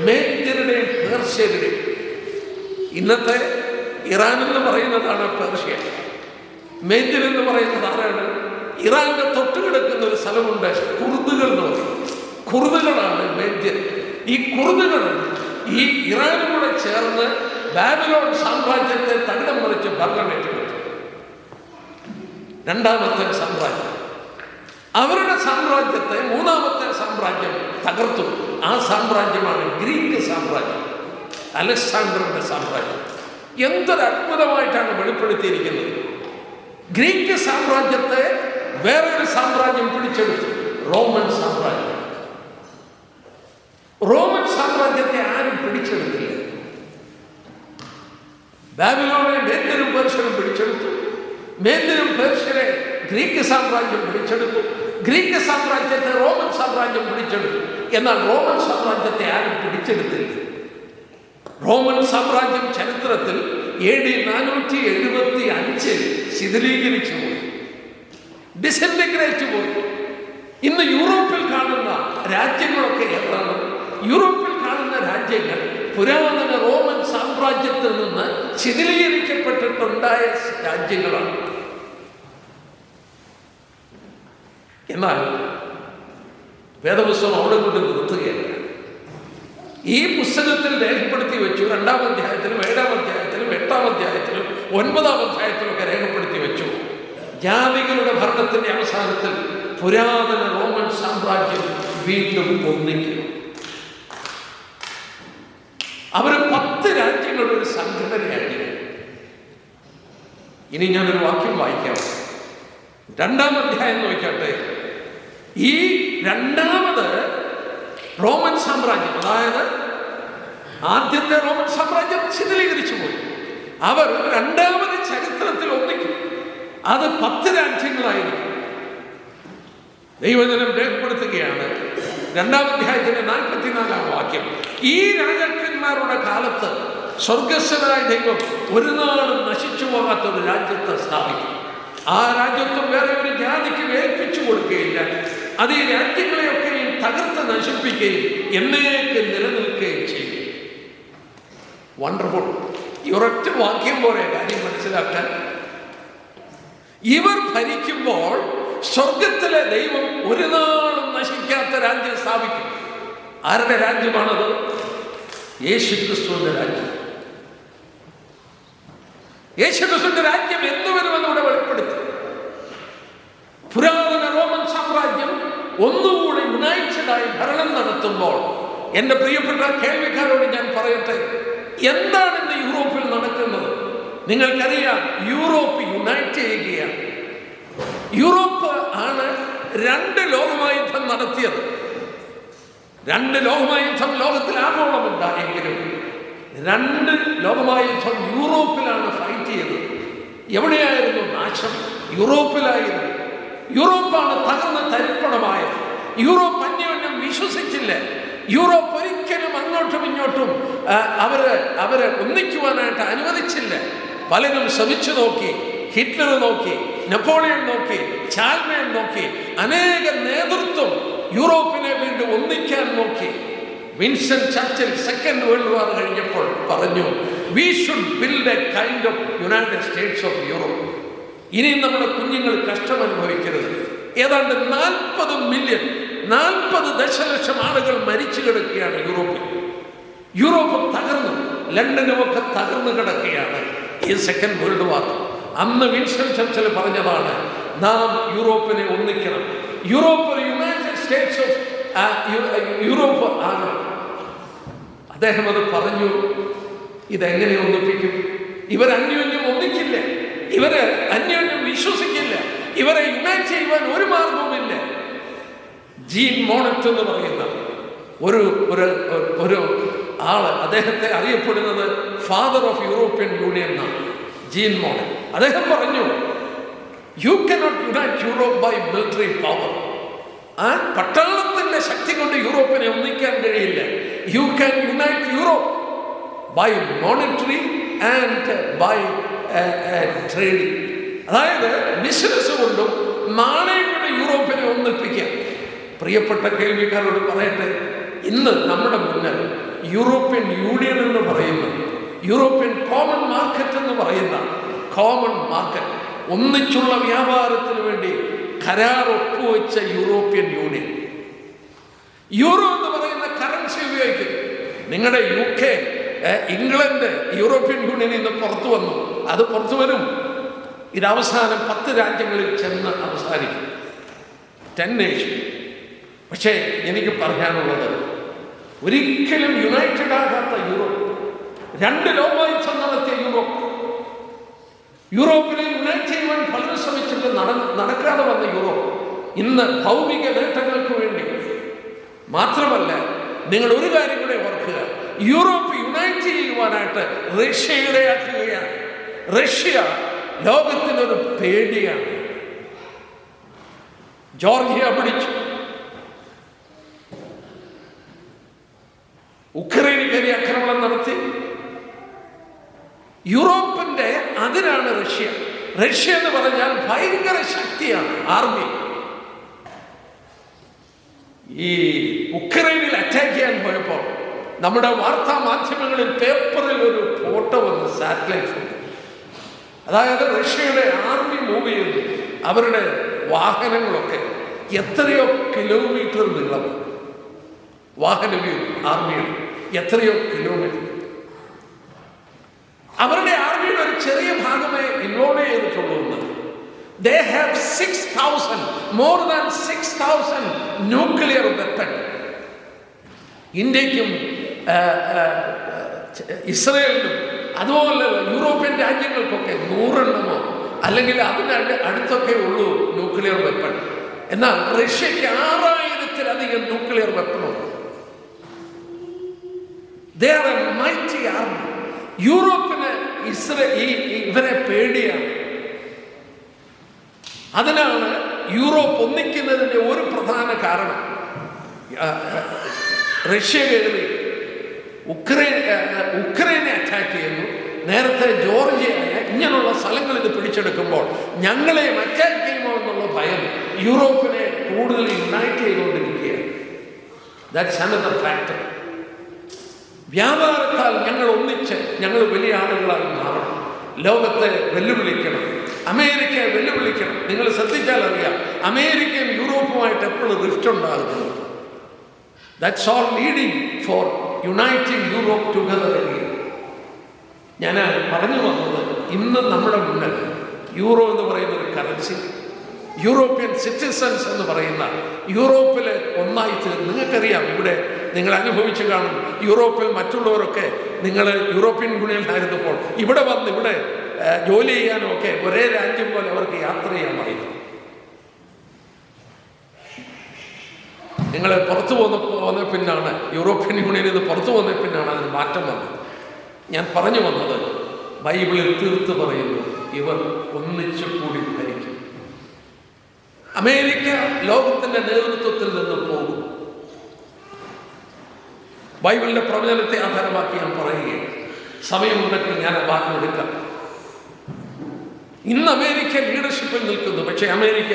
മേദ്യരുടെയും പേർഷ്യരുടെയും ഇന്നത്തെ ഇറാൻ എന്ന് പറയുന്നതാണ് പേർഷ്യ. മേദ്യൻ എന്ന് പറയുന്നത് ആരാണ്? ഇറാന്റെ തൊട്ട് കിടക്കുന്ന ഒരു സ്ഥലമുണ്ട്, കുർദുകൾ എന്ന് പറയും. കുർദുകളാണ് മേദ്യൻ. ഈ കുർദുകൾ ഈ ഇറാനും കൂടെ ചേർന്ന് ബാബിലോൺ സാമ്രാജ്യത്തെ തകിടം മറിച്ച് ഭരണം ഏറ്റെടുത്തു. രണ്ടാമത്തെ സാമ്രാജ്യം, അവരുടെ സാമ്രാജ്യത്തെ മൂന്നാമത്തെ സാമ്രാജ്യം തകർത്തു. ആ സാമ്രാജ്യമാണ് ഗ്രീക്ക് സാമ്രാജ്യം, അലക്സാണ്ടറിന്റെ സാമ്രാജ്യം. എന്തൊരു അത്ഭുതമായിട്ടാണ് വെളിപ്പെടുത്തിയിരിക്കുന്നത്. ഗ്രീക്ക് സാമ്രാജ്യത്തെ വേറൊരു സാമ്രാജ്യം പിടിച്ചെടുത്തു, റോമൻ സാമ്രാജ്യം. റോമൻ സാമ്രാജ്യത്തെ ആരും പിടിച്ചെടുത്തില്ല. ബാബിലോണെ മേദ്യനും പേർഷ്യനും പിടിച്ചെടുത്തു. മേദ്യനും പേർഷ്യനെ ഗ്രീക്ക് സാമ്രാജ്യം പിടിച്ചെടുത്തു. ഗ്രീക്ക് സാമ്രാജ്യത്തെ റോമൻ സാമ്രാജ്യം പിടിച്ചെടുത്തു. എന്നാൽ റോമൻ സാമ്രാജ്യത്തെ ആരും പിടിച്ചെടുത്തില്ല. റോമൻ സാമ്രാജ്യം ചരിത്രത്തിൽ AD 475 ശിഥിലീകരിച്ചു പോയി, ഡിസന്റിഗ്രേറ്റ് പോയി. ഇന്ന് യൂറോപ്പിൽ കാണുന്ന രാജ്യങ്ങളൊക്കെ ഏതാണ്? യൂറോപ്പിൽ കാണുന്ന രാജ്യങ്ങൾ പുരാതന റോമൻ സാമ്രാജ്യത്തിൽ നിന്ന് ശിഥിലീകരിക്കപ്പെട്ടിട്ടുണ്ടായ രാജ്യങ്ങളാണ്. എന്നാൽ വേദപുസ്തകം അവിടെ കൊണ്ട് നിർത്തുകയല്ല. ഈ പുസ്തകത്തിൽ രേഖപ്പെടുത്തി വെച്ചു. 2-ാം അധ്യായത്തിലും 7-ാം അധ്യായത്തിലും 8-ാം അധ്യായത്തിലും 9-ാം അധ്യായത്തിലൊക്കെ രേഖപ്പെടുത്തി വെച്ചു. ജാതികളുടെ ഭരണത്തിന്റെ അവസാനത്തിൽ പുരാതന റോമൻ സാമ്രാജ്യം വീണ്ടും ഒന്നിക്കും. അവർ 10 രാജ്യങ്ങളുടെ ഒരു സംഘടനയായി. ഇനി ഞാനൊരു വാക്യം വായിക്കാം. 2-ാം അധ്യായം നോക്കട്ടെ. ഈ രണ്ടാമത് റോമൻ സാമ്രാജ്യം, അതായത് ആദ്യത്തെ റോമൻ സാമ്രാജ്യം ശിഥിലീകരിച്ചു പോയി. അവർ രണ്ടാമത് ചരിത്രത്തിൽ ഒന്നിക്കും. അത് 10 രാജ്യങ്ങളായിരിക്കും. ദൈവജനം രേഖപ്പെടുത്തുകയാണ് 2-ാം അധ്യായത്തിന്റെ 44-ാം വാക്യം. ഈ രാജാക്കന്മാരുടെ കാലത്ത് സ്വർഗസ്വനായ ദൈവം ഒരു നാളും നശിച്ചു പോകാത്ത ഒരു രാജ്യത്തെ സ്ഥാപിക്കും. ആ രാജ്യത്വം വേറെ ഒരു ജാതിക്ക് ഏൽപ്പിച്ചു കൊടുക്കുകയില്ല. അത് ഈ രാജ്യങ്ങളെയൊക്കെയും തകർത്ത് നശിപ്പിക്കുകയും എന്നേക്ക് നിലനിൽക്കുകയും ചെയ്യും. വണ്ടർഫുൾ. ഈ ഒരൊറ്റ വാക്യം പോലെ കാര്യം മനസ്സിലാക്കാൻ. ഇവർ ഭരിക്കുമ്പോൾ സ്വർഗത്തിലെ ദൈവം ഒരു നാളും നശിക്കാത്ത രാജ്യം സ്ഥാപിക്കും. ആരുടെ രാജ്യമാണത്? യേശുക്രിസ്തുവിന്റെ രാജ്യം. യേശുക്രിസ്തുവിന്റെ രാജ്യം എന്ന് വരുമെന്ന് ഇവിടെ വെളിപ്പെടുത്തി. പുരാതന റോമൻ സാമ്രാജ്യം ഒന്നുകൂടി യുണൈറ്റഡായി ഭരണം നടത്തുമ്പോൾ, എൻ്റെ പ്രിയപ്പെട്ട കേൾവിക്കാരോട് ഞാൻ പറയട്ടെ, എന്താണ് ഇന്ന് യൂറോപ്പിൽ നടക്കുന്നത്? നിങ്ങൾക്കറിയാം, യൂറോപ്പ് യുണൈറ്റ് ചെയ്യുകയാണ്. യൂറോപ്പ് ആണ് 2 ലോകമഹായുദ്ധം നടത്തിയത്. 2 ലോകമഹായുദ്ധം ലോകത്തിൽ ആഗോളമുണ്ടായെങ്കിലും 2 ലോകമഹായുദ്ധം യൂറോപ്പിലാണ് ഫൈറ്റ് ചെയ്തത്. എവിടെയായിരുന്നു നാശം? യൂറോപ്പിലായിരുന്നു. യൂറോപ്പാണ് തകർന്ന് തരിപ്പണമായത്. യൂറോപ്പ് അന്യോന്യം വിശ്വസിച്ചില്ല. യൂറോപ്പ് ഒരിക്കലും അങ്ങോട്ടും ഇങ്ങോട്ടും അവരെ ഒന്നിക്കുവാനായിട്ട് അനുവദിച്ചില്ല. പലരും ശ്രമിച്ചു നോക്കി. ഹിറ്റ്ലർ നോക്കി, നെപ്പോളിയൻ നോക്കി, ചാൾമേൻ നോക്കി, അനേക നേതൃത്വം യൂറോപ്പിനെ വീണ്ടും ഒന്നിക്കാൻ നോക്കി. Winston Churchill second world war കഴിഞ്ഞപ്പോൾ പറഞ്ഞു, we should build A kind of United States of Europe. ഇനിയും നമ്മുടെ കുഞ്ഞുങ്ങൾ കഷ്ടം അനുഭവിക്കരുത്. ഏതാണ്ട് 40 മില്യൺ 40 ദശലക്ഷം ആളുകൾ മരിച്ചു കിടക്കുകയാണ് യൂറോപ്പിൽ. യൂറോപ്പ് തകർന്നു. ലണ്ടനുമൊക്കെ തകർന്നു കിടക്കുകയാണ് ഈ സെക്കൻഡ് വേൾഡ് വാർ. അന്ന് വിൻസ്റ്റൺ ചർച്ചിൽ പറഞ്ഞതാണ്, നാം യൂറോപ്പിനെ ഒന്നിക്കണം. യൂറോപ്പ് ഒരു യുണൈറ്റഡ് സ്റ്റേറ്റ്സ് ഓഫ് യൂറോപ്പ് ആകണം. അദ്ദേഹം അത് പറഞ്ഞു. ഇതെങ്ങനെ ഒന്നിപ്പിക്കും? ഇവർ അന്യോന്യം ഒന്നിക്കില്ല. ഇവര് അന്യോന്യം വിശ്വസിക്കില്ല. ഇവരെ യുണൈറ്റ് ചെയ്യുവാൻ ഒരു മാർഗവുമില്ല. ജീൻ മോണറ്റ് എന്ന് പറയുന്ന ഒരു ആള്, അദ്ദേഹത്തെ അറിയപ്പെടുന്നത് ഫാദർ ഓഫ് യൂറോപ്യൻ യൂണിയൻ എന്നാണ്, ജീൻ മോണറ്റ്. അദ്ദേഹം പറഞ്ഞു, you cannot unite Europe by military power. പട്ടാളത്തിന്റെ ശക്തി കൊണ്ട് യൂറോപ്പിനെ ഒന്നിക്കാൻ കഴിയില്ല. You can unite Europe by monetary and by trading. അതായത് ബിസിനസ് കൊണ്ടും നാണയം കൊണ്ട് യൂറോപ്പിനെ ഒന്നിപ്പിക്കാം. പ്രിയപ്പെട്ട കേൾവിക്കാരോട് പറയട്ടെ, ഇന്ന് നമ്മുടെ മുന്നിൽ യൂറോപ്യൻ യൂണിയൻ എന്ന് പറയുന്ന യൂറോപ്യൻ കോമൺ മാർക്കറ്റ് എന്ന് പറയുന്ന കോമൺ മാർക്കറ്റ്, ഒന്നിച്ചുള്ള വ്യാപാരത്തിന് വേണ്ടി കരാർ ഒപ്പുവെച്ച യൂറോപ്യൻ യൂണിയൻ യൂറോ എന്ന് പറയുന്ന കറൻസി ഉപയോഗിക്കും. നിങ്ങളുടെ UK, ഇംഗ്ലണ്ട് യൂറോപ്യൻ യൂണിയനിൽ നിന്ന് പുറത്തു വന്നു. അത് പുറത്തു വരും. ഇത് അവസാനം 10 രാജ്യങ്ങളിൽ ചെന്ന് അവസാനിക്കും, 10 നേഷൻ. പക്ഷേ എനിക്ക് പറയാനുള്ളത്, ഒരിക്കലും യുണൈറ്റഡ് ആകാത്ത യൂറോപ്പ്, 2 ലോകയുദ്ധം നടത്തിയ യൂറോപ്പിനെ യുണൈറ്റ് ചെയ്യുവാൻ പലരും ശ്രമിച്ചിട്ട് നടക്കാതെ വന്ന യൂറോപ്പ് ഇന്ന് ഭൗമിക നേട്ടങ്ങൾക്ക് വേണ്ടി മാത്രമല്ല, നിങ്ങൾ ഒരു കാര്യം കൂടെ ഓർക്കുക, യൂറോപ്പ് യുണൈറ്റ് ചെയ്യുവാനായിട്ട് റഷ്യയുടെ ആക്കുകയാണ്. റഷ്യ ലോകത്തിനൊരു പേടിയാണ്. ജോർജിയ പിടിച്ചു, ഉക്രൈനിൽ കയറി ആക്രമണം നടത്തി. യൂറോപ്പിന്റെ അതിരാണ് റഷ്യ. റഷ്യ എന്ന് പറഞ്ഞാൽ ഭയങ്കര ശക്തിയാണ്, ആർമി. ഈ ഉക്രൈനിൽ അറ്റാക്ക് ചെയ്യാൻ പോയപ്പോൾ നമ്മുടെ വാർത്താ മാധ്യമങ്ങളിൽ, പേപ്പറിൽ ഒരു ഫോട്ടോ വന്നു, സാറ്റലൈറ്റ് ഫോട്ടോ. അതായത് റഷ്യയുടെ ആർമി മൂവ് ചെയ്തു. അവരുടെ വാഹനങ്ങളൊക്കെ എത്രയോ കിലോമീറ്റർ നീളം, വാഹന ആർമിയുടെ എത്രയോ കിലോമീറ്റർ. അവരുടെ ആർമിയുടെ ഒരു ചെറിയ ഭാഗമേ ഇൻവോൾവ് ചെയ്തിട്ടുള്ളൂ. They have 6,000, more than 6,000 nuclear weapon. ഇന്ത്യക്കും ഇസ്രയേലിനും അതുപോലെ യൂറോപ്യൻ രാജ്യങ്ങൾക്കൊക്കെ 100 എണ്ണമോ അല്ലെങ്കിൽ അതിന് അടുത്തൊക്കെ ഉള്ളൂ ന്യൂക്ലിയർ വെപ്പൺ. എന്നാൽ റഷ്യക്ക് 6000-ലധികം ന്യൂക്ലിയർ വെപ്പണുണ്ട്. They are a mighty army. യൂറോപ്പിന് ഇവരെ പേടിയാണ്. അതിനാണ് യൂറോപ്പ് ഒന്നിക്കുന്നതിൻ്റെ ഒരു പ്രധാന കാരണം. റഷ്യ കയറി ഉക്രൈനെ അറ്റാക്ക് ചെയ്യുന്നു. നേരത്തെ ജോർജിയ, ഇങ്ങനെയുള്ള സ്ഥലങ്ങൾ ഇത് പിടിച്ചെടുക്കുമ്പോൾ ഞങ്ങളെയും അറ്റാക്ക് ചെയ്യുമോ എന്നുള്ള ഭയം യൂറോപ്പിനെ കൂടുതൽ യുണൈറ്റ് ചെയ്തുകൊണ്ടിരിക്കുകയാണ്. That's another factor. വ്യാപാരത്താൽ ഞങ്ങൾ ഒന്നിച്ച് ഞങ്ങൾ വലിയ ആളുകളായി മാറണം. ലോകത്തെ വെല്ലുവിളിക്കണം, അമേരിക്കയെ വെല്ലുവിളിക്കണം. നിങ്ങൾ ശ്രദ്ധിച്ചാൽ അറിയാം, അമേരിക്കയും യൂറോപ്പുമായിട്ട് എപ്പോഴും റിഫ്റ്റ് ഉണ്ടാകുന്നത്. That's all leading for uniting Europe together again. ഞാൻ പറഞ്ഞു വന്നത്, ഇന്ന് നമ്മുടെ മുന്നിൽ യൂറോ എന്ന് പറയുന്ന ഒരു കറൻസി, യൂറോപ്യൻ സിറ്റിസൺസ് എന്ന് പറയുന്ന യൂറോപ്പിൽ ഒന്നായി തീർന്നു. നിങ്ങൾക്കറിയാം, ഇവിടെ നിങ്ങൾ അനുഭവിച്ചു കാണും, യൂറോപ്പിൽ മറ്റുള്ളവരൊക്കെ നിങ്ങൾ യൂറോപ്യൻ യൂണിയനിലായിരുന്നപ്പോൾ ഇവിടെ വന്ന് ഇവിടെ ജോലി ചെയ്യാനും ഒക്കെ ഒരേ രാജ്യം പോലെ അവർക്ക് യാത്ര ചെയ്യാമായിരുന്നു. നിങ്ങൾ പുറത്തു പോന്ന പിന്നാണ്, യൂറോപ്യൻ യൂണിയനിൽ നിന്ന് പുറത്തു പോന്ന പിന്നാണ് അതിന് മാറ്റം വന്നത്. ഞാൻ പറഞ്ഞു വന്നത്, ബൈബിളിൽ തീർത്ത് പറയുന്നു, ഇവർ ഒന്നിച്ചു കൂടി ഭരിക്കും. അമേരിക്ക ലോകത്തിന്റെ നേതൃത്വത്തിൽ നിന്ന് പോകും. ബൈബിളിന്റെ പ്രവചനത്തെ ആധാരമാക്കി ഞാൻ പറയുകയാണ്. സമയമുണ്ടെങ്കിൽ ഞാൻ ആ വാക്ക് എടുക്കാം. ഇന്ന് അമേരിക്ക ലീഡർഷിപ്പിൽ നിൽക്കുന്നു. പക്ഷേ അമേരിക്ക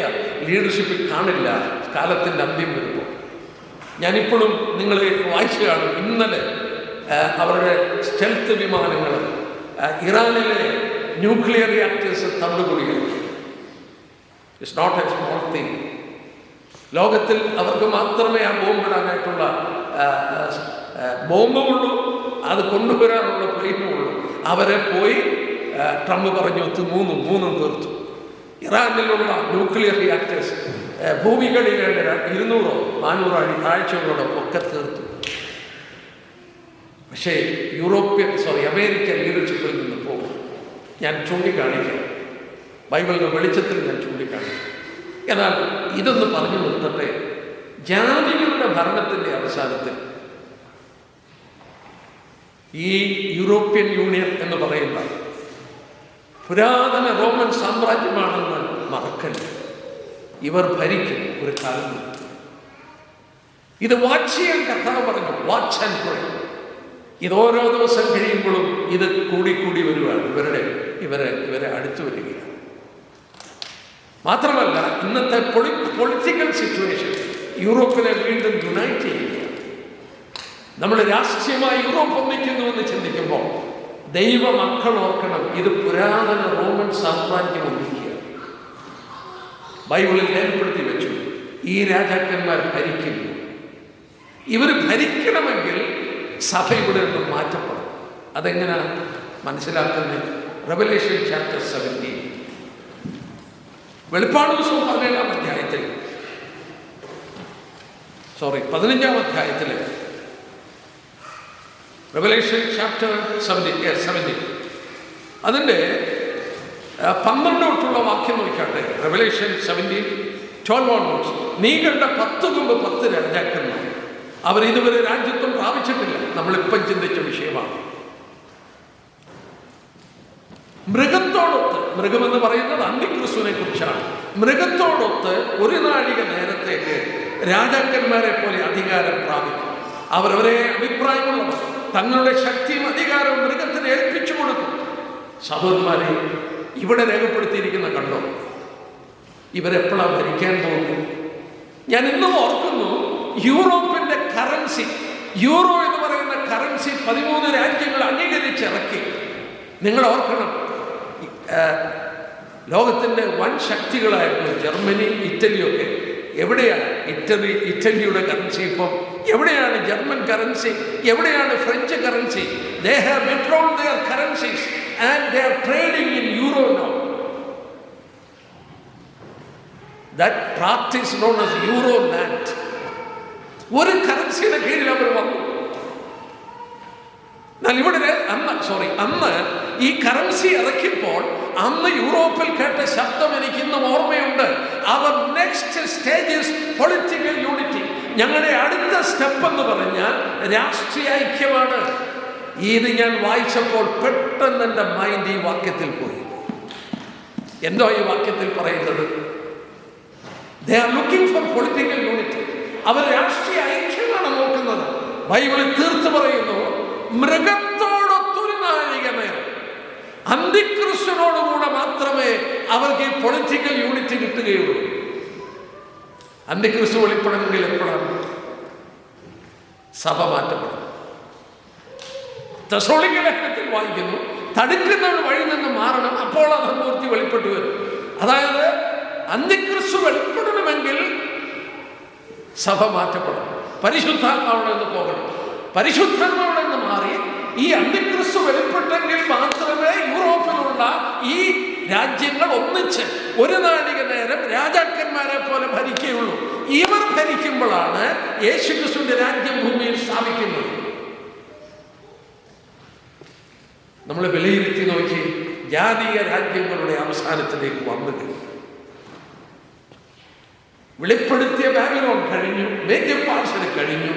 ലീഡർഷിപ്പിൽ കാണില്ല കാലത്തിൻ്റെ അന്ത്യം വരുമ്പോൾ. ഞാനിപ്പോഴും നിങ്ങൾ വായിച്ചു കാണും, ഇന്നലെ അവരുടെ സ്റ്റെൽത്ത് വിമാനങ്ങൾ ഇറാനിലെ ന്യൂക്ലിയർ റിയാക്ടേഴ്സ് തവിടുപൊടിയാക്കി. It's not a small thing. ലോകത്തിൽ അവർക്ക് മാത്രമേ ആ ബോംബിടാനായിട്ടുള്ള ബോംബുമുള്ളൂ, അത് കൊണ്ടുവരാനുള്ള പ്ലെയിനുമുള്ളൂ. അവരെ പോയി ട്രംപ് പറഞ്ഞു മൂന്നും തീർത്തു. ഇറാനിലുള്ള ന്യൂക്ലിയർ റിയാക്ടേഴ്സ് ഭൂമികടിയിലെ 200-400 അടി താഴ്ചകളോടെ ഒക്കെ തീർത്തു. പക്ഷേ അമേരിക്ക ലീഡർഷിപ്പിൽ നിന്ന് പോകും. ഞാൻ ചൂണ്ടിക്കാണിക്കാം, ബൈബിളിൻ്റെ വെളിച്ചത്തിൽ ഞാൻ ചൂണ്ടിക്കാണിക്കാം. എന്നാൽ ഇതൊന്ന് പറഞ്ഞു നിർത്തട്ടെ. ജാതികളുടെ ഭരണത്തിൻ്റെ അവസാനത്തിൽ ഈ യൂറോപ്യൻ യൂണിയൻ എന്ന് പറയുന്ന പുരാതന റോമൻ സാമ്രാജ്യമാണെന്ന് മറക്കല്ല. ഇവർ ഭരിക്കും ഒരു കാലം. ഇത് വാച്ച് ചെയ്യാൻ കർത്താവ് പറഞ്ഞു, വാച്ച് ആൻഡ് പ്രേ. ഇത് ഓരോ ദിവസം കഴിയുമ്പോഴും ഇത് കൂടിക്കൂടി വരുവാണ്, ഇവരെ അടുത്തു വരികയാണ്. മാത്രമല്ല, ഇന്നത്തെ പൊളിറ്റിക്കൽ സിറ്റുവേഷൻ യൂറോപ്പിനെ വീണ്ടും യുണൈറ്റ് ചെയ്യുകയാണ്. നമ്മൾ രാഷ്ട്രീയമായി യൂറോപ്പ് ഒന്നിക്കുന്നു എന്ന് ചിന്തിക്കുമ്പോൾ ദൈവമക്കൾ ഓർക്കണം, ഇത് പുരാതന റോമൻ സാമ്രാജ്യം ഒന്നിക്കുക. ബൈബിളിൽ രേഖപ്പെടുത്തി വെച്ചു, ഈ രാജാക്കന്മാർ ഭരിക്കുന്നു. ഇവർ ഭരിക്കണമെങ്കിൽ സഭ ഇവിടെ നിന്ന് മാറ്റപ്പെടും. അതെങ്ങനെ മനസ്സിലാക്കുന്നത്? റെവലേഷൻ ചാപ്റ്റർ 17, വെളിപ്പാട് പുസ്തകം 15-ാം അധ്യായത്തിൽ, 15-ാം അധ്യായത്തിൽ റെവലേഷൻ ചാപ്റ്റർ 17 അതിൻ്റെ 12 തൊട്ടുള്ള വാക്യം നോക്കാട്ടെ. റെവലേഷൻ 17:12 നീ കണ്ട 10 കൊമ്പ് 10 രാജാക്കന്മാർ, അവർ ഇതുവരെ രാജ്യത്വം പ്രാപിച്ചിട്ടില്ല. നമ്മളിപ്പം ചിന്തിച്ച വിഷയമാണ്. മൃഗത്തോടൊത്ത്, മൃഗമെന്ന് പറയുന്നത് അന്തിക്രിസ്തുവിനെ കുറിച്ചാണ്. മൃഗത്തോടൊത്ത് ഒരു നാഴിക നേരത്തേക്ക് രാജാക്കന്മാരെ പോലെ അധികാരം പ്രാപിക്കും. അവരവരെ അഭിപ്രായമുള്ളവർ തങ്ങളുടെ ശക്തിയും അധികാരവും മൃഗത്തിന് ഏൽപ്പിച്ചു കൊടുക്കും. സഹോദരന്മാരെ, ഇവിടെ രേഖപ്പെടുത്തിയിരിക്കുന്ന കണ്ടോ, ഇവരെപ്പോഴാണ് ഭരിക്കാൻ പോകുന്നത്? ഞാൻ ഇന്നും ഓർക്കുന്നു, യൂറോപ്പിന്റെ കറൻസി, യൂറോ എന്ന് പറയുന്ന കറൻസി 13 രാജ്യങ്ങൾ അംഗീകരിച്ചിറക്കി. നിങ്ങൾ ഓർക്കണം, ലോകത്തിൻ്റെ വൻ ശക്തികളായിരുന്നു ജർമ്മനി, ഇറ്റലിയൊക്കെ. എവിടെയാണ് ഇറ്റലിയുടെ കറൻസി ഇപ്പം? എവിടെയാണ് ജർമ്മൻ കറൻസി? എവിടെയാണ് French currency? They have withdrawn their currencies and they are trading in euro now. That practice known as euro land. ഒരു കറൻസിയുടെ കീഴിൽ അവർ വന്നു. എന്നാൽ ഇവിടെ അന്ന് ഈ കറൻസി ഇറക്കിയപ്പോൾ അന്ന് യൂറോപ്പിൽ കേട്ട ശബ്ദം എനിക്ക് ഇന്നും ഓർമ്മയുണ്ട്. അവർ next stage is political unity. ഞങ്ങളുടെ അടുത്ത സ്റ്റെപ്പ് എന്ന് പറഞ്ഞാൽ രാഷ്ട്രീയ ഐക്യമാണ്. ഇത് ഞാൻ വായിച്ചപ്പോൾ പെട്ടെന്ന് എൻ്റെ മൈൻഡ് ഈ വാക്യത്തിൽ പോയി. എന്തോ ഈ വാക്യത്തിൽ പറയുന്നത്? They are looking for political unity. അവർ രാഷ്ട്രീയ ഐക്യമാണ് നോക്കുന്നത്. ബൈബിളിൽ തീർത്ത് പറയുന്നു, മൃഗത്തോടൊത്തൊരു നാഴിക നേരം, അന്തിക്രിസ്തുവിനോടുകൂടെ മാത്രമേ അവർക്ക് ഈ പൊളിറ്റിക്കൽ യൂണിറ്റി കിട്ടുകയുള്ളൂ. അന്തിക്രിസ്തു വെളിപ്പെടണമെങ്കിൽ എപ്പോഴാണ്? സഭ മാറ്റപ്പെടും. തെസ്സലോനിക്ക ലേഖനത്തിൽ വായിക്കുന്നു, തടുക്കുന്നവർ വഴി നിന്ന് മാറണം, അപ്പോൾ അത് മൂർത്തി വെളിപ്പെട്ടു വരും. അതായത് അന്തിക്രിസ്തു വെളിപ്പെടണമെങ്കിൽ സഭ മാറ്റപ്പെടണം. പരിശുദ്ധാത്മാവിടെ നിന്ന് പോകണം. പരിശുദ്ധാത്മാവിടെ നിന്ന് മാറി ഈ അന്തിക്രിസ്തു വെളിപ്പെട്ടെങ്കിൽ മാത്രമേ യൂറോപ്പിലുള്ള ഈ രാജ്യങ്ങൾ ഒന്നിച്ച് ഒരു നാഴിക നേരം രാജാക്കന്മാരെ പോലെ ഭരിക്കുകയുള്ളൂ. ഇവർ ഭരിക്കുമ്പോഴാണ് യേശുക്രിസ്തുവിന്റെ രാജ്യം ഭൂമിയിൽ സ്ഥാപിക്കുന്നത്. നമ്മൾ വിലയിരുത്തി നോക്കി, ജാതീയ രാജ്യങ്ങളുടെ അവസാനത്തിലേക്ക് വന്നു. വെളിപ്പെടുത്തിയ ബാബിലോൺ കഴിഞ്ഞു, മേദ്യ പാർശ്വത കഴിഞ്ഞു,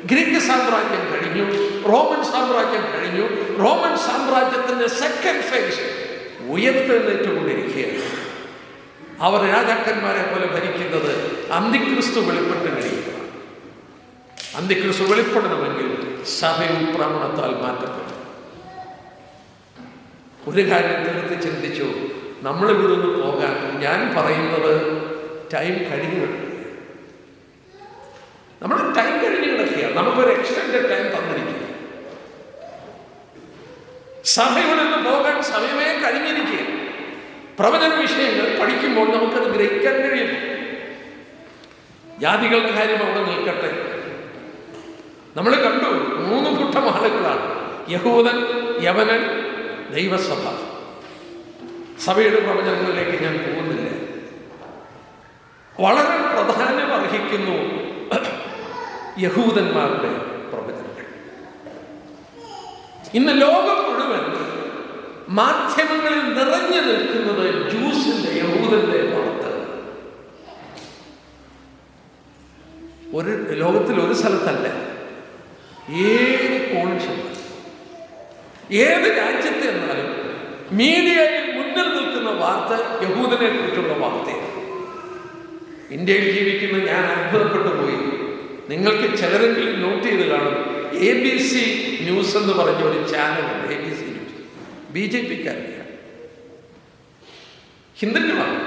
ഗ്രീക്ക് സാമ്രാജ്യം കഴിഞ്ഞു, റോമൻ സാമ്രാജ്യം കഴിഞ്ഞു. റോമൻ സാമ്രാജ്യത്തിന്റെ സെക്കൻഡ് ഫേസ് ഉയർത്തെഴുന്നേറ്റുകൊണ്ടിരിക്കുകയാണ്. അവർ രാജാക്കന്മാരെ പോലെ ഭരിക്കുന്നത് അന്തിക്രിസ്തു വെളിപ്പെട്ട് കഴിയുക. അന്തിക്രിസ്തു വെളിപ്പെടണമെങ്കിൽ സഭയും പ്രമാണത്താൽ മാറ്റപ്പെടും. ഒരു കാര്യം തീർത്ത് ചിന്തിച്ചു, നമ്മളിവിടെ നിന്ന് പോകാൻ ഞാൻ പറയുന്നത് ടൈം കഴിഞ്ഞു കിടക്കുക. നമ്മൾ ടൈം കഴിഞ്ഞു കിടക്കുക. നമുക്കൊരു എക്സ്റ്റൻഡ് ടൈം തന്നിരിക്കുക. സഭയിൽ നിന്ന് പോകാൻ സമയമേ കഴിഞ്ഞിരിക്കുക. പ്രവചന വിഷയങ്ങൾ പഠിക്കുമ്പോൾ നമുക്കത് ഗ്രഹിക്കാൻ കഴിയും. ജാതികളുടെ കാര്യം അവിടെ നിൽക്കട്ടെ. നമ്മൾ കണ്ടു 3 കൂട്ടം ആളുകളാണ്: യഹൂദൻ, യവനൻ, ദൈവസഭ. സഭയുടെ പ്രവചനങ്ങളിലേക്ക് ഞാൻ പോകുന്നില്ല. വളരെ പ്രാധാന്യം അർഹിക്കുന്നു യഹൂദന്മാരുടെ പ്രവചനങ്ങൾ. ഇന്ന് ലോകം മുഴുവൻ മാധ്യമങ്ങളിൽ നിറഞ്ഞു നിൽക്കുന്നത് ജൂസിന്റെ, യഹൂദന്റെ വാർത്ത. ഒരു ലോകത്തിൽ ഒരു സ്ഥലത്തല്ല, ഏത് കോണിൽ, ഏത് രാജ്യത്ത് എന്നാലും മീഡിയയിൽ മുന്നിൽ നിൽക്കുന്ന വാർത്ത യഹൂദനെ കുറിച്ചുള്ള വാർത്തയാണ്. ഇന്ത്യയിൽ ജീവിക്കുന്ന ഞാൻ അത്ഭുതപ്പെട്ടു പോയി. നിങ്ങൾക്ക് ചിലരെങ്കിലും നോട്ട് ചെയ്ത് കാണും, ABC ന്യൂസ് എന്ന് പറഞ്ഞ ഒരു ചാനലുണ്ട്. ABC ന്യൂസ് BJP-ക്കാരില്ല, ഹിന്ദുക്കളാണ്.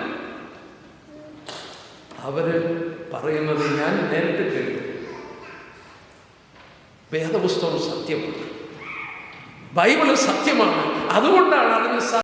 അവര് പറയുന്നത് ഞാൻ നേരിട്ട് കേട്ടു. വേദപുസ്തകം സത്യമാണ്. ബൈബിള് സത്യമാണ്. അതുകൊണ്ടാണ് അതിന്